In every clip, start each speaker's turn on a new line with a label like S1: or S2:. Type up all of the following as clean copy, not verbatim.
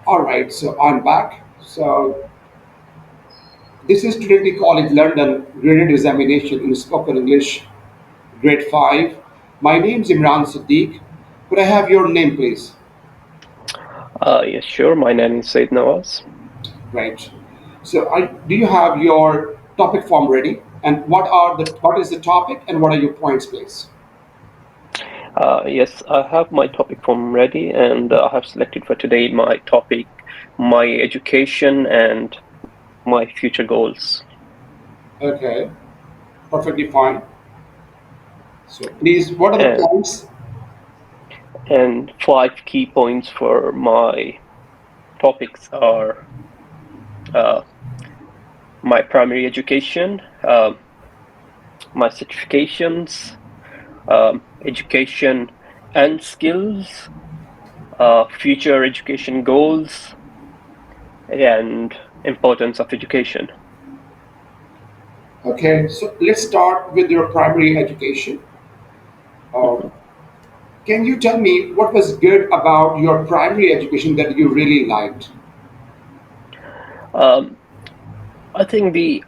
S1: All right, so I'm back. So this is Trinity College London graded examination in spoken English, grade 5. My name is Imran Siddiq. Could I have your name, please?
S2: Yes, sure. My name is Said Nawaz.
S1: Right. So do you have your topic form ready? And what is the topic and what are your points, please?
S2: Yes, I have my topic form ready, and I have selected for today my topic, my education and my future goals.
S1: Okay, perfectly fine. So please, what are the
S2: And
S1: points?
S2: and five key points for my topics are uh, my primary education, my certifications, education and skills, future education goals, and importance of education.
S1: Okay, so let's start with your primary education. Uh,
S2: Mhm.
S1: Can you tell me what was good about your primary education that you really liked?
S2: Um, I think the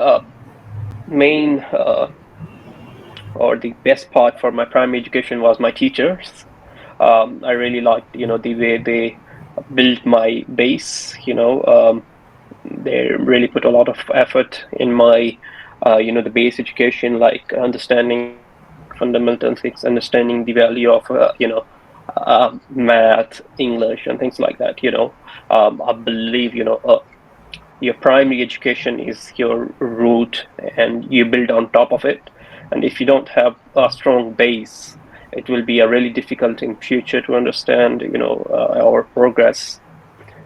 S2: main or the best part for my primary education was my teachers. I really liked, the way they built my base. They really put a lot of effort in my, the base education, like understanding fundamental things, understanding the value of, math, English, and things like that. I believe, your primary education is your root and you build on top of it, and if you don't have a strong base, it will be a really difficult in future to understand our progress.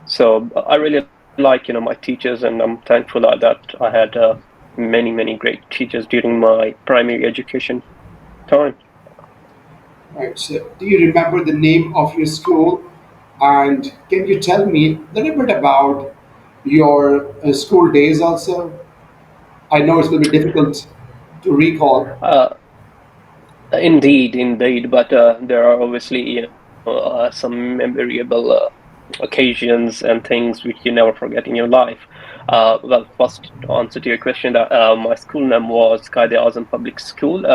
S2: So I really like my teachers, and I'm thankful that I had many great teachers during my primary education time.
S1: Right. So, do you remember the name of your school? And can you tell me a little bit about your school days also? I know it's going to be difficult to recall.
S2: Indeed, but there are obviously some memorable occasions and things which you never forget in your life. Well, first to answer to your question, that my school name was Qaeda Azam Public School.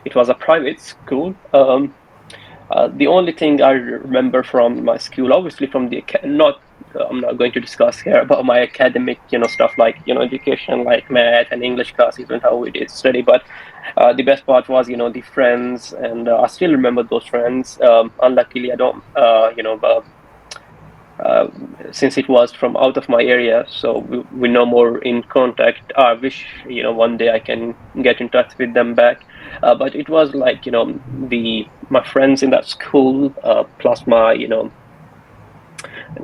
S2: It was a private school. The only thing I remember from my school, obviously from the not, I'm not going to discuss here about my academic, stuff like education, like math and English classes and how we did study. But the best part was, the friends, and I still remember those friends. Unluckily, I don't, uh, since it was from out of my area, so we're no more in contact. I wish, one day I can get in touch with them back. But it was like, the my friends in that school, plus my,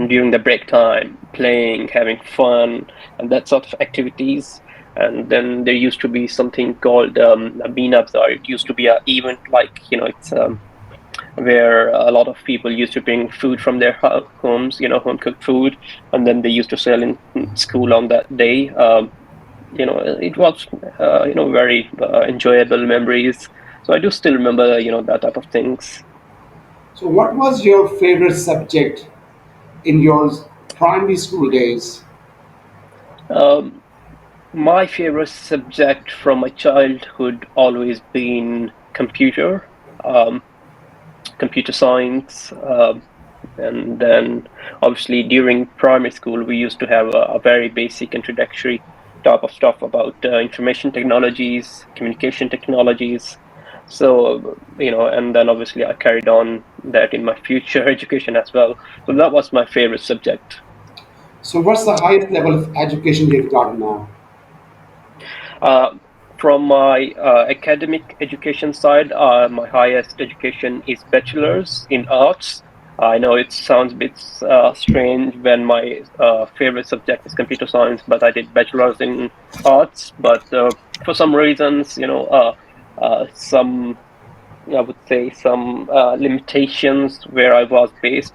S2: during the break time, playing, having fun, and that sort of activities. And then there used to be something called a Bean Bazaar. It used to be an event, like, it's where a lot of people used to bring food from their homes, home cooked food, and then they used to sell in school on that day. It was, very enjoyable memories. So I do still remember, that type of things.
S1: So, what was your favorite subject in your primary school days?
S2: Um, my favorite subject from my childhood always been um, computer science. And then obviously during primary school we used to have a very basic introductory type of stuff about information technologies, communication technologies. So and then obviously I carried on that in my future education as well. So that was my favorite subject.
S1: So, what's the highest level of education you've gotten now?
S2: uh, from my academic education side, my highest education is bachelor's in arts. I know it sounds a bit strange when my favorite subject is computer science, but I did bachelor's in arts. But for some reasons, some, I would say, some limitations where I was based,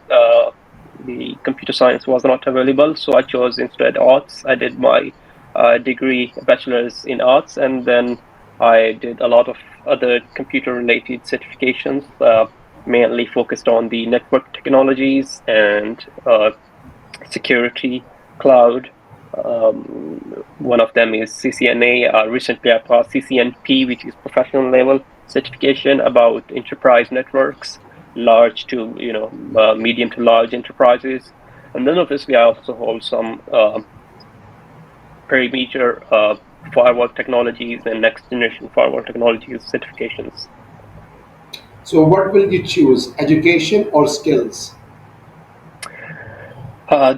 S2: the computer science was not available, so I chose instead arts. I did my degree, bachelor's in arts, and then I did a lot of other computer-related certifications, mainly focused on the network technologies and security, cloud. One of them is CCNA. Recently, I passed CCNP, which is professional level certification about enterprise networks, large to medium to large enterprises. And then obviously, I also hold some perimeter firewall technologies and next generation firewall technologies certifications.
S1: So, what will you choose, education or skills?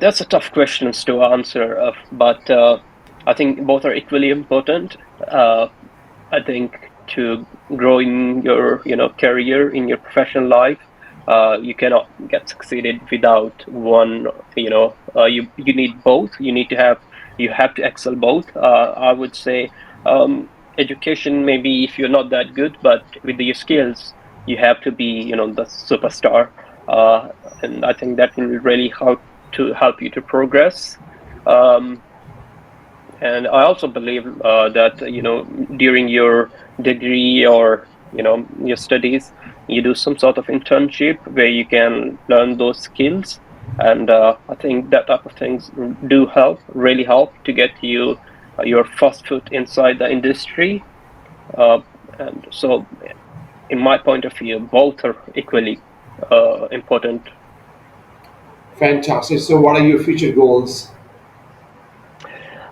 S2: That's a tough question to answer, but I think both are equally important. Uh, I think to grow in your career in your professional life, you cannot get succeeded without one. You need both. You have to excel both. I would say um, education maybe if you're not that good, but with your skills you have to be the superstar. Uh, and I think that will really help you to progress. Um, and I also believe that during your degree or your studies, you do some sort of internship where you can learn those skills, and I think that type of things do really help to get you your first foot inside the industry. Uh, and so, in my point of view, both are equally important.
S1: Fantastic. So, what are your future goals?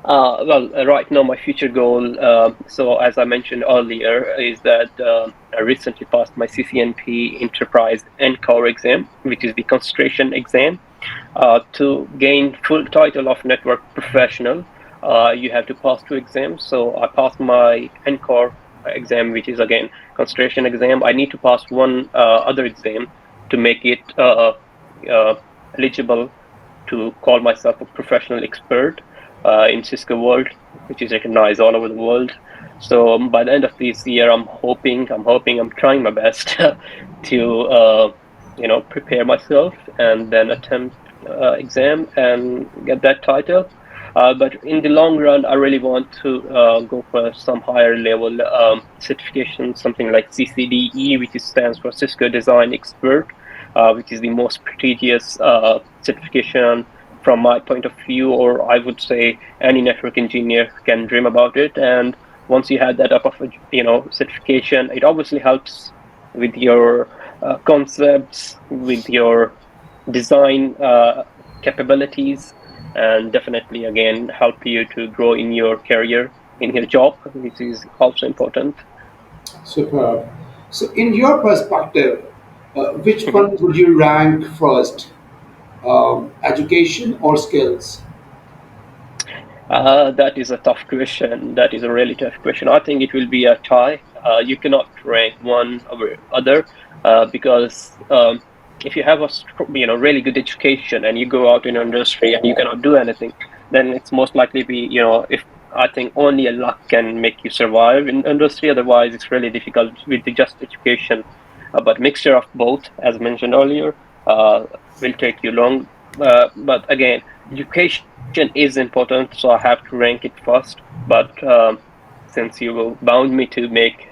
S2: Right now, my future goal, so as I mentioned earlier, is that I recently passed my CCNP Enterprise NCORE exam, which is the concentration exam. To gain full title of network professional, you have to pass two exams. So I passed my NCORE exam, which is again concentration exam. I need to pass one other exam to make it uh, eligible to call myself a professional expert in Cisco world, which is recognized all over the world. So by the end of this year, I'm trying my best to prepare myself and then attempt exam and get that title. But in the long run, I really want to go for some higher level certification, something like CCDE, which stands for Cisco Design Expert, which is the most prestigious certification from my point of view, or I would say any network engineer can dream about it. And once you have that up of certification, it obviously helps with your concepts, with your design capabilities, and definitely again help you to grow in your career, in your job, which is also important.
S1: Superb. So, in your perspective, which
S2: Mhm.
S1: one would you rank first, education or skills?
S2: That is a tough question. That is a really tough question. I think it will be a tie. You cannot rank one over other because if you have a really good education and you go out in industry and you cannot do anything, then it's most likely be if I think only a luck can make you survive in industry. Otherwise, it's really difficult with the just education. But mixture of both, as mentioned earlier, will take you long. But again, education is important, so I have to rank it first. But since you will bound me to make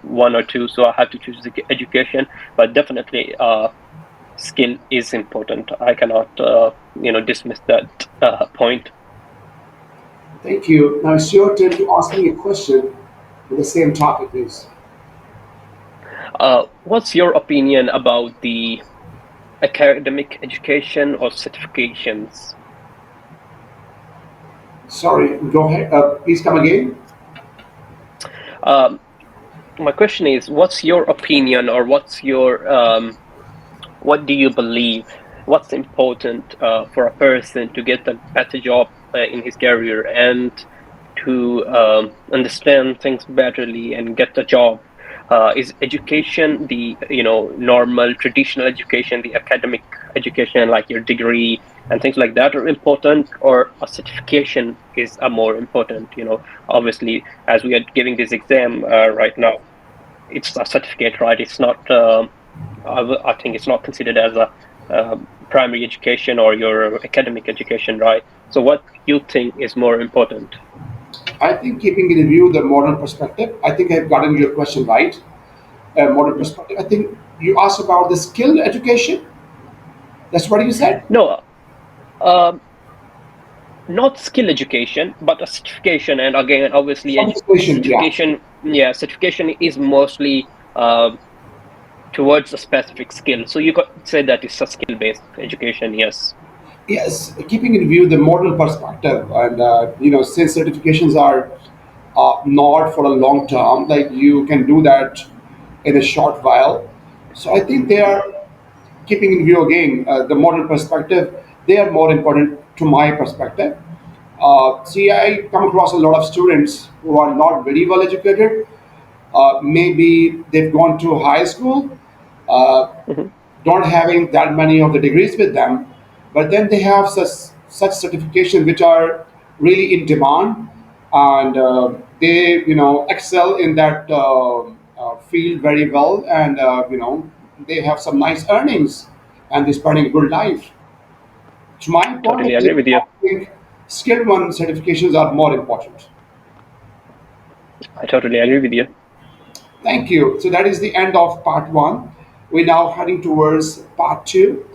S2: one or two, so I have to choose the education. But definitely, skill is important. I cannot dismiss that point.
S1: Thank you. Now it's your turn to ask me a question with the same topic, please.
S2: What's your opinion about the academic education or certifications?
S1: Sorry, go ahead. Please come again.
S2: Um, my question is, what's your opinion or what do you believe? What's important for a person to get a better job in his career and to understand things betterly and get a job? Is education the normal traditional education, the academic education like your degree and things like that are important, or a certification is a more important? Obviously, as we are giving this exam right now, it's a certificate, right? It's not. I think it's not considered as a primary education or your academic education, right? So, what you think is more important?
S1: I think keeping in view the modern perspective, I think I've gotten your question right. Modern
S2: Mhm.
S1: perspective. I think you asked about the skill education. That's what you said.
S2: No, Um, Not skill education, but a certification. And again, obviously,
S1: Certification, yeah.
S2: certification, yeah, certification is mostly towards a specific skill. So you could say that it's a skill-based education. Yes.
S1: Yes, keeping in view the modern perspective, and since certifications are not for a long term, like you can do that in a short while. So I think they are keeping in view again the modern perspective. They are more important to my perspective. See, I come across a lot of students who are not very well educated. Maybe they've gone to high school, uh,
S2: Hmm.
S1: not having that many of the degrees with them, but then they have such certification which are really in demand, and they excel in that field very well, and they have some nice earnings, and they're spending a good life. To my point of
S2: Totally agree
S1: view,
S2: with you.
S1: I think skilled one certifications are more important.
S2: I totally agree with you.
S1: Thank you. So that is the end of part one. We're now heading towards part two.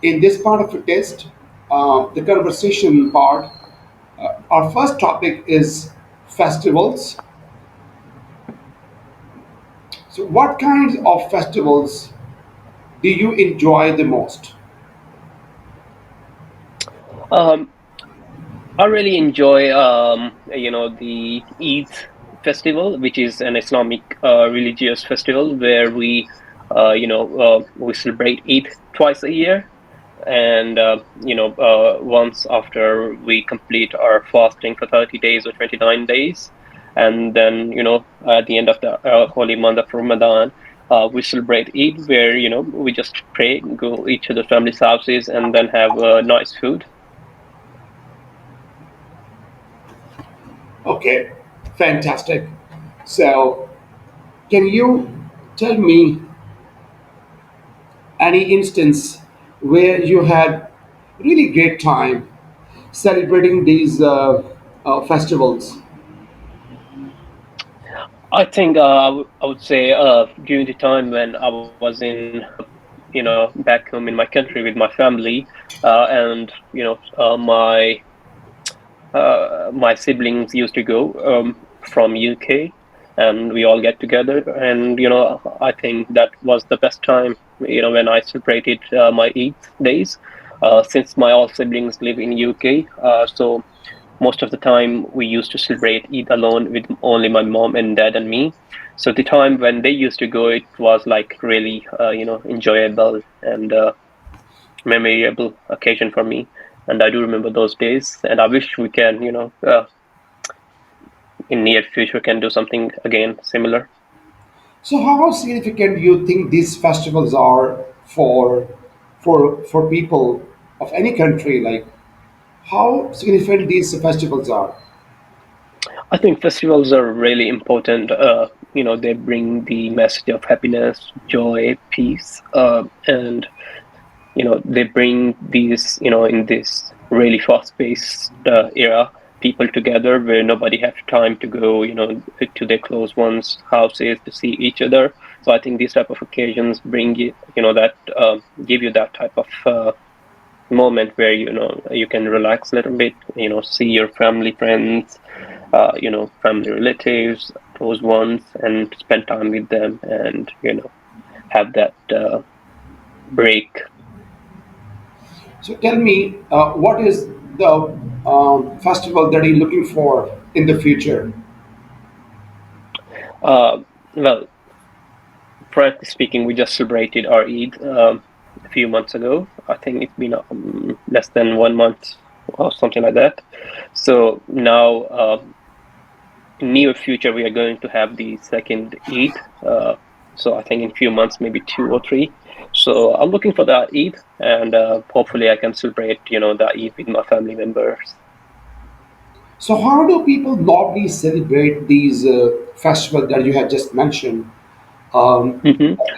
S1: In this part of the test, the conversation part, our first topic is festivals. So, what kinds of festivals do you enjoy the most?
S2: Um, I really enjoy, the Eid festival, which is an Islamic religious festival where we celebrate Eid twice a year. And once after we complete our fasting for 30 days or 29 days, and then at the end of the holy month of Ramadan, we celebrate Eid, where we just pray, go each of the family's houses, and then have nice food.
S1: Okay, fantastic. So, can you tell me any instance where you had really great time celebrating these festivals?
S2: I think I would say during the time when I was in back home in my country with my family, and my siblings used to go from UK, and we all get together. And I think that was the best time. When I celebrated my Eid days, since my all siblings live in UK, so most of the time we used to celebrate Eid alone with only my mom and dad and me. So the time when they used to go, it was like really enjoyable and memorable occasion for me. And I do remember those days, and I wish we can in near future can do something again similar.
S1: So, how significant do you think these festivals are for people of any country? Like, how significant these festivals are?
S2: I think festivals are really important. They bring the message of happiness, joy, peace, and they bring these in this really fast-paced era, people together where nobody have time to go to their close ones houses to see each other. So I think these type of occasions bring that give you that type of moment where you can relax a little bit, see your family, friends, family relatives, close ones, and spend time with them, and have that break.
S1: So, tell me, what is the festival that you're looking for in the future?
S2: Well, frankly speaking, we just celebrated our Eid a few months ago. I think it's been less than 1 month or something like that. So now, in near future, we are going to have the second Eid. So I think in few months, maybe 2 or 3. So I'm looking for that Eid, and hopefully I can celebrate, that Eid with my family members.
S1: So, how do people normally celebrate these festivals that you have just mentioned?
S2: Hmm.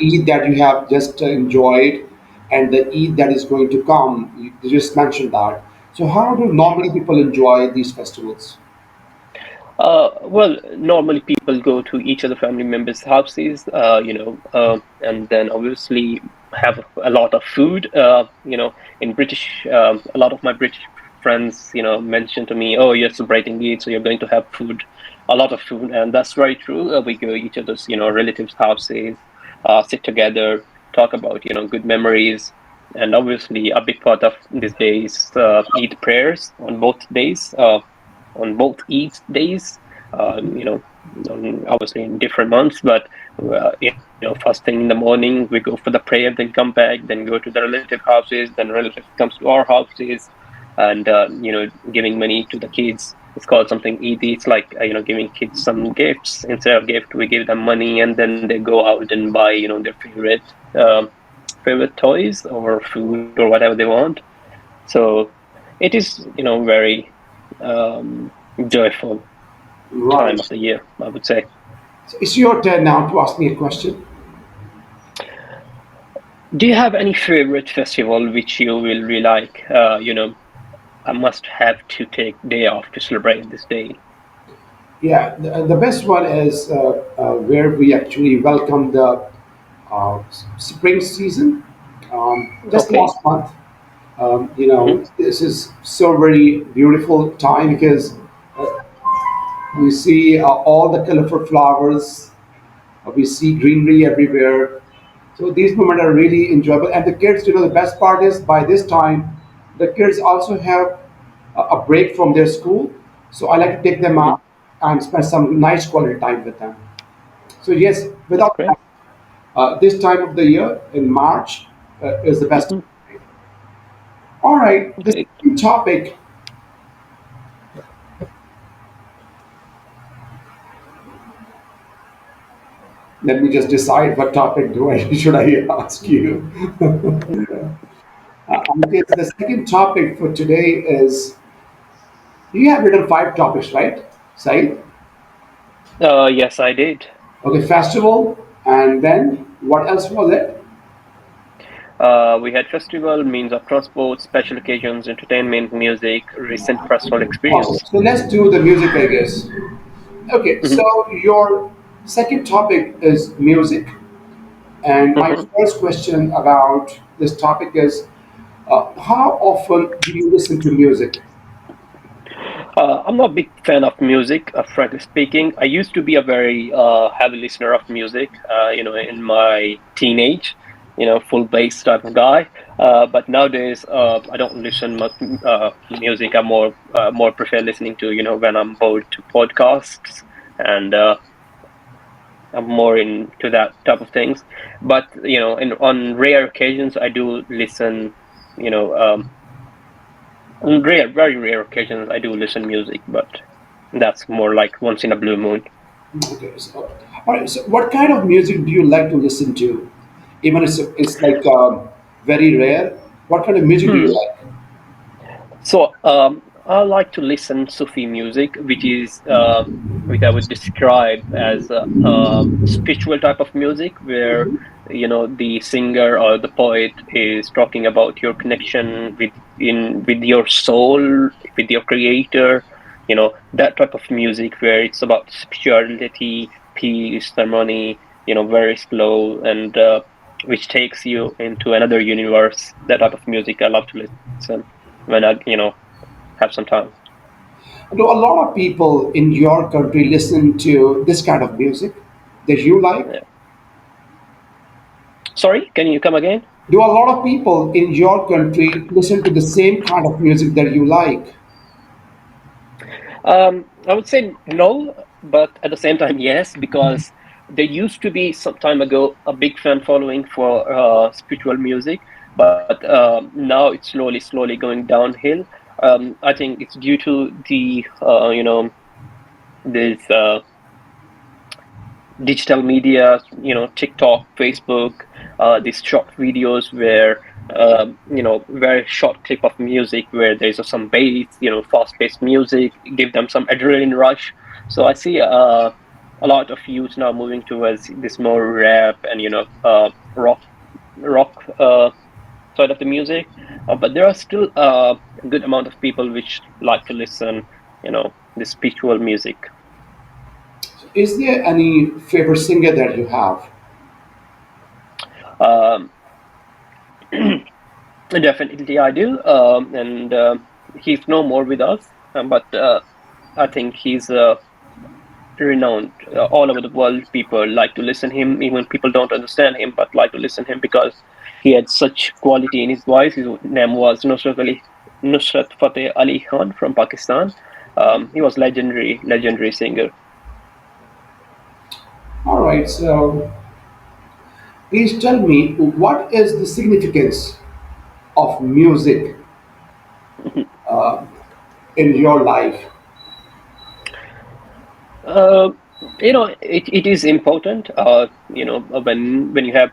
S1: Eid that you have just enjoyed, and the Eid that is going to come. You just mentioned that. So, how do normally people enjoy these festivals?
S2: Well, normally people go to each of the family members' houses, and then obviously have a lot of food. In British, a lot of my British friends, mention to me, "Oh, you're celebrating Eid, so you're going to have food, a lot of food," and that's very true. We go each of those, relatives' houses, sit together, talk about, good memories, and obviously a big part of this day is Eid prayers on both days. On both Eid days, um, you know, obviously in different months, but first thing in the morning we go for the prayer, then come back, then go to the relative houses, then relative comes to our houses, and giving money to the kids. It's called something Eid. It's like giving kids some gifts. Instead of gift, we give them money, and then they go out and buy their favorite toys or food or whatever they want. So it is very um, joyful time
S1: Right.
S2: of the year, I would say.
S1: So it's your turn now to ask me a question.
S2: Do you have any favorite festival which you will really like? I must have to take day off to celebrate this day.
S1: Yeah, the best one is where we actually welcome the spring season. Just
S2: Okay.
S1: last month,
S2: Hmm.
S1: this is so very beautiful time because uh, we see all the colorful flowers, we see greenery everywhere. So these moments are really enjoyable. And the kids, the best part is by this time, the kids also have a break from their school. So I like to take them
S2: Hmm.
S1: out and spend some nice quality time with them. So yes,
S2: That's
S1: without
S2: great.
S1: doubt, this time of the year in March is the best.
S2: Hmm.
S1: All right, the
S2: Okay.
S1: second topic. Let me just decide what topic do I should I ask you. I guess the second topic for today is you have written five topics, right? Said.
S2: Yes, I did.
S1: Okay, festival, and then what else was it?
S2: We had festival, means of transport, special occasions, entertainment, music, recent personal
S1: Okay,
S2: experience.
S1: so let's do the music, I guess. Okay, so
S2: Hmm.
S1: your second topic is music, and my
S2: Hmm.
S1: first question about this topic is how often do you listen to music?
S2: I'm not a big fan of music, frankly speaking. I used to be a very heavy listener of music, in my teenage, full bass type of guy. But nowadays, I don't listen much music. I more prefer listening to, when I'm bored to podcasts, and I'm more into that type of things. But, on rare occasions, I do listen, you know, um, on very rare occasions, I do listen music, but that's more like once in a blue moon.
S1: Okay, so, all right. So, what kind of music do you like to listen to? Even it's like very rare. What kind of music do you
S2: Hmm.
S1: like?
S2: So I like to listen Sufi music, which I would describe as a spiritual type of music, where the singer or the poet is talking about your connection with your soul, with your creator. That type of music where it's about spirituality, peace, harmony. Very slow and which takes you into another universe. That type of music I love to listen when I have some time.
S1: Do a lot of people in your country listen to this kind of music that you like?
S2: Yeah. Sorry, can you come again?
S1: Do a lot of people in your country listen to the same kind of music that you like?
S2: I would say no, but at the same time, yes, because there used to be some time ago a big fan following for spiritual music, but now it's slowly going downhill. I think it's due to the this digital media, TikTok, Facebook, these short videos where, very short clip of music where there's some bass, fast-paced music, give them some adrenaline rush. So I see a lot of youth now moving towards this more rap and, rock side of the music. But there are still a good amount of people which like to listen, the spiritual music.
S1: Is there any favorite singer that you have?
S2: Um, Definitely, I do. And he's no more with us, but I think he's renowned all over the world. People like to listen him, even people don't understand him, but like to listen him because he had such quality in his voice. His name was Nusrat Fateh Ali Khan from Pakistan. He was legendary singer.
S1: All right, so please tell me what is the significance of music in your life?
S2: Uh, it is important. When you have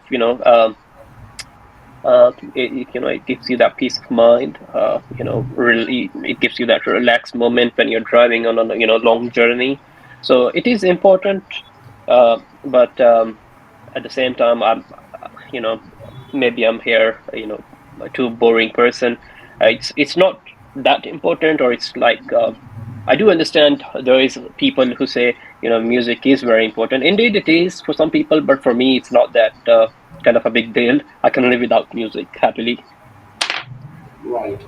S2: it gives you that peace of mind. Really, it gives you that relaxed moment when you're driving on a long journey. So it is important, but at the same time, you know maybe I'm here, a too boring person. It's not that important, or it's like I do understand there is people who say music is very important. Indeed, it is for some people, but for me, it's not that kind of a big deal. I can live without music happily.
S1: Right.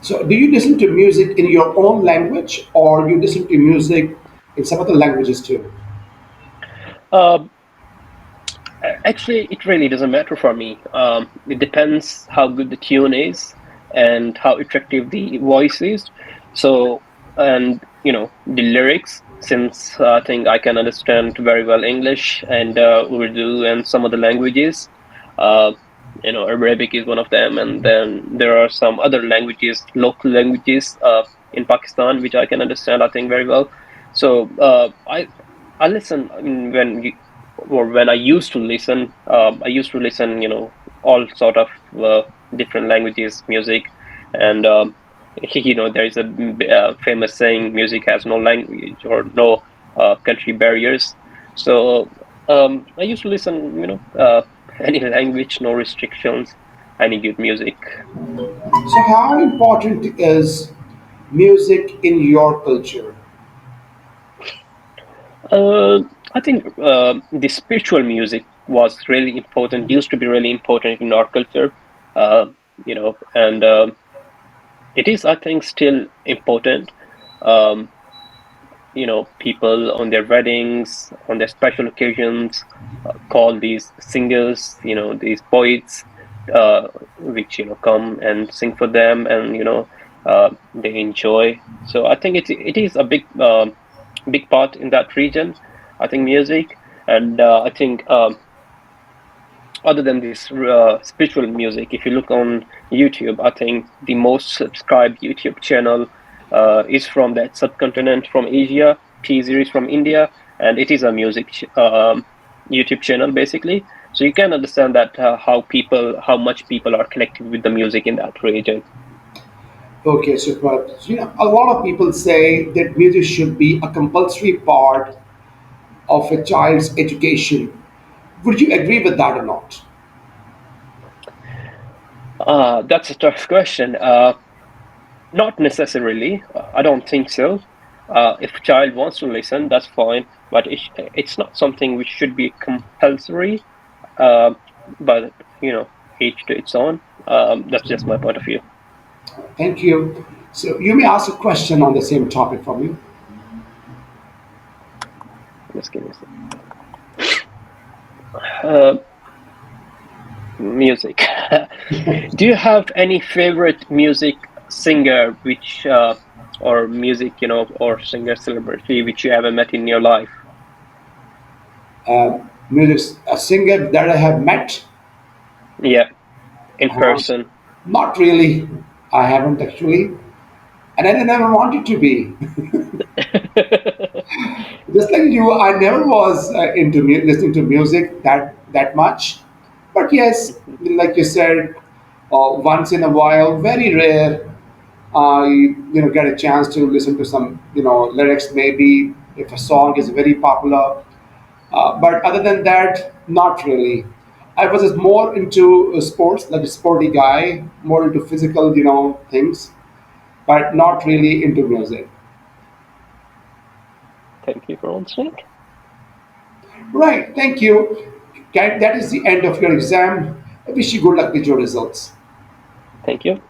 S1: So, do you listen to music in your own language, or you listen to music in some other languages too?
S2: Uh, Actually, it really doesn't matter for me. It depends how good the tune is and how attractive the voice is. So, and the lyrics, since I think I can understand very well English and Urdu and some other languages. Uh, Arabic is one of them, and then there are some other languages, local languages in Pakistan, which I can understand, I think, very well. So, I listen, I mean, when I used to listen, all sort of different languages, music, and there is a famous saying, music has no language or no country barriers. So I used to listen, any language, no restrictions, any good music.
S1: So, how important is music in your culture?
S2: Uh, I think the spiritual music was really important, used to be really important in our culture, uh, and it is, I think, still important. Um, People on their weddings, on their special occasions, call these singers, these poets, which come and sing for them, and they enjoy. So I think it is a big part in that region. I think music, and I think other than this spiritual music, if you look on YouTube, I think the most subscribed YouTube channel is from that subcontinent, from Asia. T series from India, and it is a YouTube channel basically. So you can understand that how much people are connected with the music in that region.
S1: Okay, super. So, a lot of people say that music should be a compulsory part of a child's education. Would you agree with that or not?
S2: That's a tough question. Not necessarily. I don't think so. If a child wants to listen, that's fine, but it's not something which should be compulsory. Um, but each to its own. That's just my point of view.
S1: Thank you. So, you may ask a question on the same topic for me.
S2: Just give me a sec. Uh, Music. Do you have any favorite music singer, which or music, or singer celebrity which you ever met in your life?
S1: Music, a singer that I have met.
S2: Yeah, in
S1: Uh,
S2: person.
S1: Not really. I haven't actually, and I never wanted to be. Just like you, I never was into listening to music that much. But yes, like you said, once in a while, very rare, I get a chance to listen to some lyrics. Maybe if a song is very popular, but other than that, not really. I was just more into sports, like a sporty guy, more into physical, things, but not really into music.
S2: Thank you for answering.
S1: Right, thank you. That is the end of your exam. I wish you good luck with your results.
S2: Thank you.